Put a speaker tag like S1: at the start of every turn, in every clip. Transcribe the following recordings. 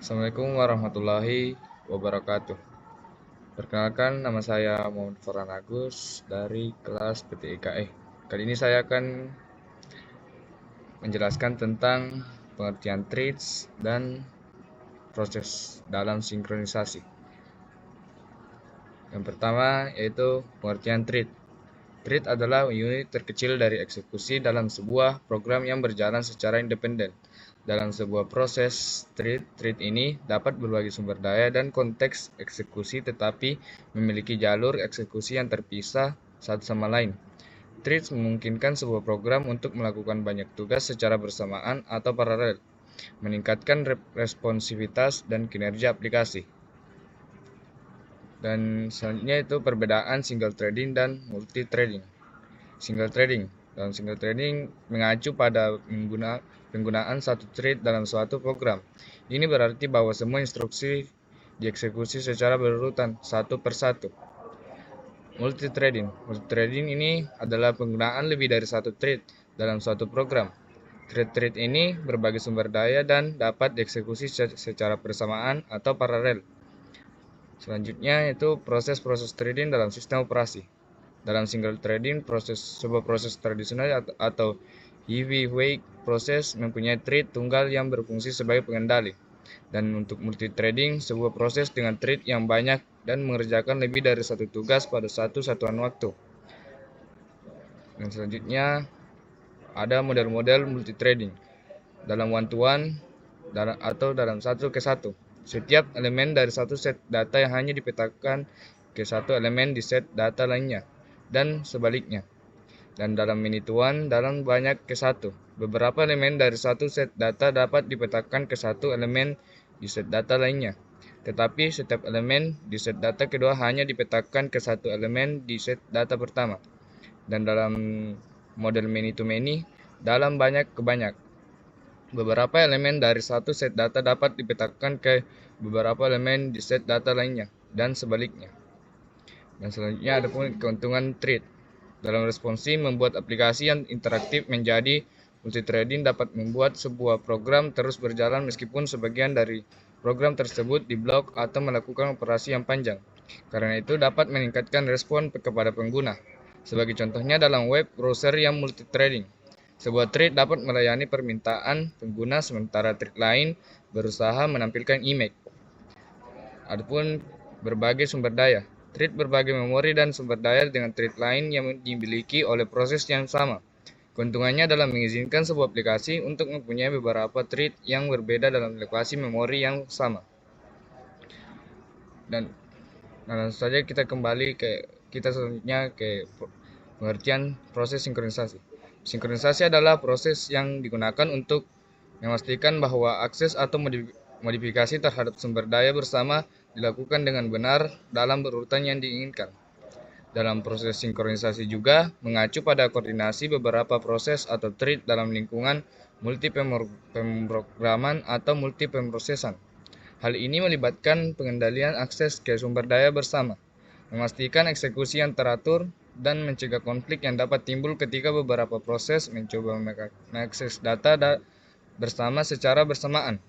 S1: Assalamualaikum warahmatullahi wabarakatuh. Perkenalkan, nama saya Muhammad Farhan Agus dari kelas PTIKE. Kali ini saya akan menjelaskan tentang pengertian threads dan proses dalam sinkronisasi. Yang pertama yaitu pengertian thread. Thread adalah unit terkecil dari eksekusi dalam sebuah program yang berjalan secara independen. Dalam sebuah proses, thread ini dapat berbagi sumber daya dan konteks eksekusi tetapi memiliki jalur eksekusi yang terpisah satu sama lain. Threads memungkinkan sebuah program untuk melakukan banyak tugas secara bersamaan atau paralel, meningkatkan responsivitas dan kinerja aplikasi. Dan selanjutnya itu perbedaan single threading dan multi threading. Dalam single threading mengacu pada penggunaan satu thread dalam suatu program. Ini berarti bahwa semua instruksi dieksekusi secara berurutan satu per satu. Multithreading ini adalah penggunaan lebih dari satu thread dalam suatu program. Thread ini berbagi sumber daya dan dapat dieksekusi secara bersamaan atau paralel. Selanjutnya yaitu proses threading dalam sistem operasi. Dalam single threading, sebuah proses tradisional atau heavyweight proses mempunyai thread tunggal yang berfungsi sebagai pengendali. Dan untuk multithreading, sebuah proses dengan thread yang banyak dan mengerjakan lebih dari satu tugas pada satu satuan waktu. Dan selanjutnya ada model-model multithreading dalam one-to-one atau dalam satu ke satu. Setiap elemen dari satu set data yang hanya dipetakan ke satu elemen di set data lainnya, dan sebaliknya. Dan dalam many-to-one dalam banyak ke satu. Beberapa elemen dari satu set data dapat dipetakan ke satu elemen di set data lainnya. Tetapi setiap elemen di set data kedua hanya dipetakan ke satu elemen di set data pertama. Dan dalam model many-to-many dalam banyak ke banyak. Beberapa elemen dari satu set data dapat dipetakan ke beberapa elemen di set data lainnya, dan sebaliknya. Dan selanjutnya ada pun keuntungan thread. Dalam responsi membuat aplikasi yang interaktif menjadi multithreading dapat membuat sebuah program terus berjalan meskipun sebagian dari program tersebut diblok atau melakukan operasi yang panjang. Karena itu dapat meningkatkan respon kepada pengguna. Sebagai contohnya dalam web browser yang multithreading. Sebuah thread dapat melayani permintaan pengguna sementara thread lain berusaha menampilkan image. Adapun berbagai sumber daya. Thread berbagi memori dan sumber daya dengan thread lain yang dimiliki oleh proses yang sama. Keuntungannya adalah mengizinkan sebuah aplikasi untuk mempunyai beberapa thread yang berbeda dalam lokasi memori yang sama. Dan langsung saja kita kembali selanjutnya ke pengertian proses sinkronisasi. Sinkronisasi adalah proses yang digunakan untuk memastikan bahwa akses atau modifikasi terhadap sumber daya bersama dilakukan dengan benar dalam berurutan yang diinginkan. Dalam proses sinkronisasi juga mengacu pada koordinasi beberapa proses atau thread dalam lingkungan multi-pemrograman atau multi-pemrosesan. Hal ini melibatkan pengendalian akses ke sumber daya bersama, memastikan eksekusi yang teratur, dan mencegah konflik yang dapat timbul ketika beberapa proses mencoba mengakses data bersama secara bersamaan.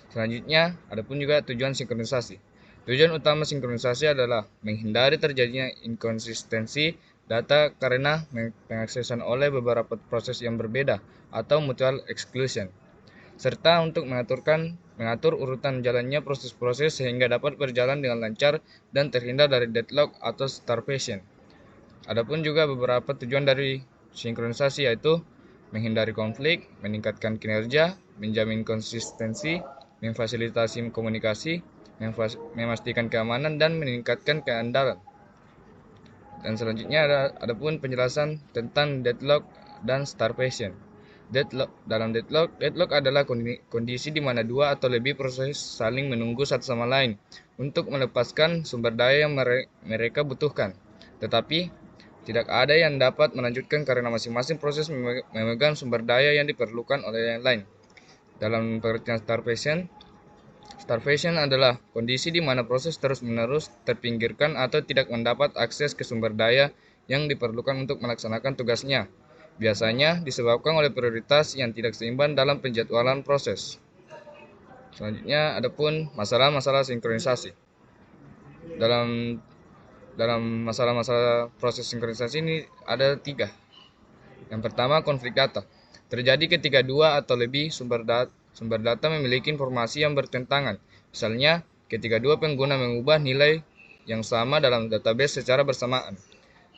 S1: Selanjutnya, adapun juga tujuan sinkronisasi. Tujuan utama sinkronisasi adalah menghindari terjadinya inkonsistensi data karena pengaksesan oleh beberapa proses yang berbeda atau mutual exclusion, serta untuk mengatur urutan jalannya proses-proses sehingga dapat berjalan dengan lancar dan terhindar dari deadlock atau starvation. Adapun juga beberapa tujuan dari sinkronisasi yaitu menghindari konflik, meningkatkan kinerja, menjamin konsistensi, memfasilitasi komunikasi, memastikan keamanan, dan meningkatkan keandalan. Dan selanjutnya adapun penjelasan tentang deadlock dan starvation. Deadlock adalah kondisi di mana dua atau lebih proses saling menunggu satu sama lain untuk melepaskan sumber daya yang mereka butuhkan. Tetapi tidak ada yang dapat melanjutkan karena masing-masing proses memegang sumber daya yang diperlukan oleh yang lain. Dalam pengertian starvation adalah kondisi di mana proses terus-menerus terpinggirkan atau tidak mendapat akses ke sumber daya yang diperlukan untuk melaksanakan tugasnya. Biasanya disebabkan oleh prioritas yang tidak seimbang dalam penjadwalan proses. Selanjutnya adapun masalah-masalah sinkronisasi. Dalam masalah-masalah proses sinkronisasi ini ada 3. Yang pertama, konflik data. Terjadi ketika 2 atau lebih sumber data memiliki informasi yang bertentangan. Misalnya, ketika 2 pengguna mengubah nilai yang sama dalam database secara bersamaan.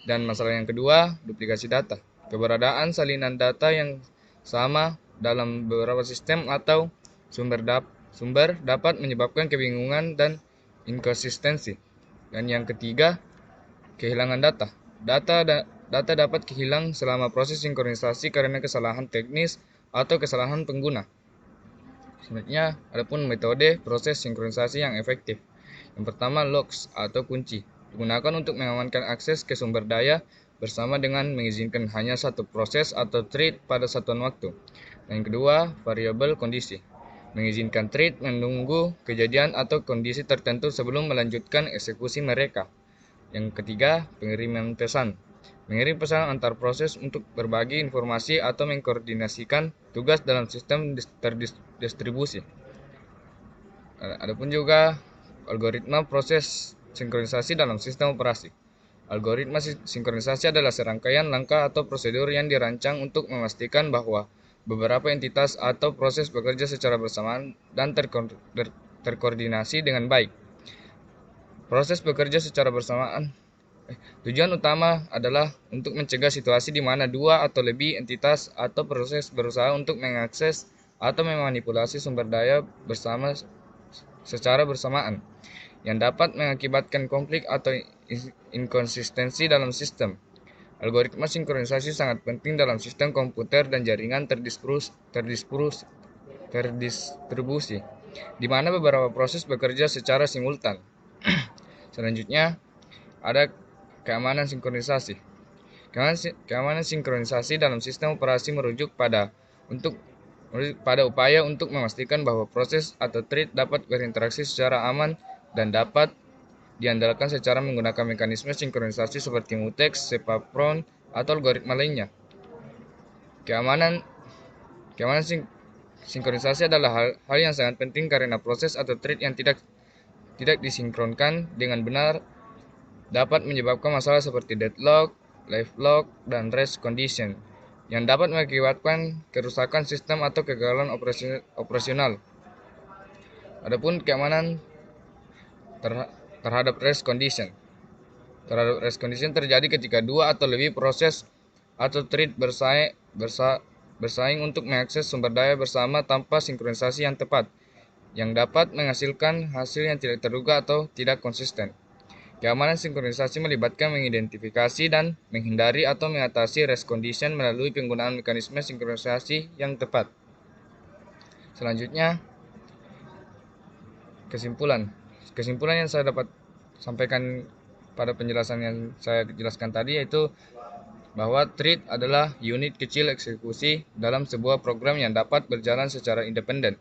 S1: Dan masalah yang kedua, duplikasi data. Keberadaan salinan data yang sama dalam beberapa sistem atau sumber dapat menyebabkan kebingungan dan inkonsistensi. Dan yang ketiga, kehilangan data. Data dapat hilang selama proses sinkronisasi karena kesalahan teknis atau kesalahan pengguna. Selanjutnya, adapun metode proses sinkronisasi yang efektif. Yang pertama, locks atau kunci. Digunakan untuk mengamankan akses ke sumber daya bersama dengan mengizinkan hanya satu proses atau thread pada satuan waktu. Dan yang kedua, variabel kondisi. Mengizinkan thread menunggu kejadian atau kondisi tertentu sebelum melanjutkan eksekusi mereka. Yang ketiga, pengiriman pesan. Mengirim pesan antar proses untuk berbagi informasi atau mengkoordinasikan tugas dalam sistem terdistribusi. Adapun juga algoritma proses sinkronisasi dalam sistem operasi. Algoritma sinkronisasi adalah serangkaian langkah atau prosedur yang dirancang untuk memastikan bahwa beberapa entitas atau proses bekerja secara bersamaan dan terkoordinasi dengan baik. Proses bekerja secara bersamaan. Tujuan utama adalah untuk mencegah situasi di mana 2 atau lebih entitas atau proses berusaha untuk mengakses atau memanipulasi sumber daya bersama secara bersamaan, yang dapat mengakibatkan konflik atau inkonsistensi dalam sistem. Algoritma sinkronisasi sangat penting dalam sistem komputer dan jaringan terdistribusi, di mana beberapa proses bekerja secara simultan. Selanjutnya, ada keamanan sinkronisasi. Keamanan sinkronisasi dalam sistem operasi merujuk pada upaya untuk memastikan bahwa proses atau thread dapat berinteraksi secara aman dan dapat diandalkan secara menggunakan mekanisme sinkronisasi seperti mutex, sepapron, atau algoritma lainnya. Keamanan sinkronisasi adalah hal yang sangat penting karena proses atau thread yang tidak disinkronkan dengan benar dapat menyebabkan masalah seperti deadlock, live lock, dan rest condition yang dapat mengakibatkan kerusakan sistem atau kegagalan operasional. Adapun keamanan terhadap rest condition. Terhadap rest condition terjadi ketika 2 atau lebih proses atau thread bersaing untuk mengakses sumber daya bersama tanpa sinkronisasi yang tepat, yang dapat menghasilkan hasil yang tidak terduga atau tidak konsisten. Keamanan sinkronisasi melibatkan mengidentifikasi dan menghindari atau mengatasi rest condition melalui penggunaan mekanisme sinkronisasi yang tepat. Selanjutnya, kesimpulan yang saya dapat sampaikan pada penjelasan yang saya jelaskan tadi yaitu bahwa thread adalah unit kecil eksekusi dalam sebuah program yang dapat berjalan secara independen.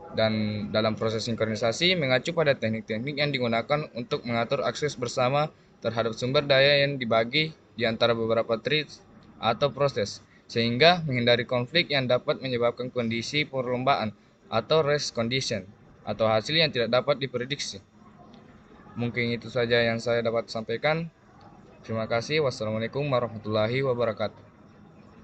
S1: Dan dalam proses sinkronisasi mengacu pada teknik-teknik yang digunakan untuk mengatur akses bersama terhadap sumber daya yang dibagi di antara beberapa threads atau proses, sehingga menghindari konflik yang dapat menyebabkan kondisi perlombaan atau rest condition atau hasil yang tidak dapat diprediksi. Mungkin itu saja yang saya dapat sampaikan. Terima kasih. Wassalamualaikum warahmatullahi wabarakatuh.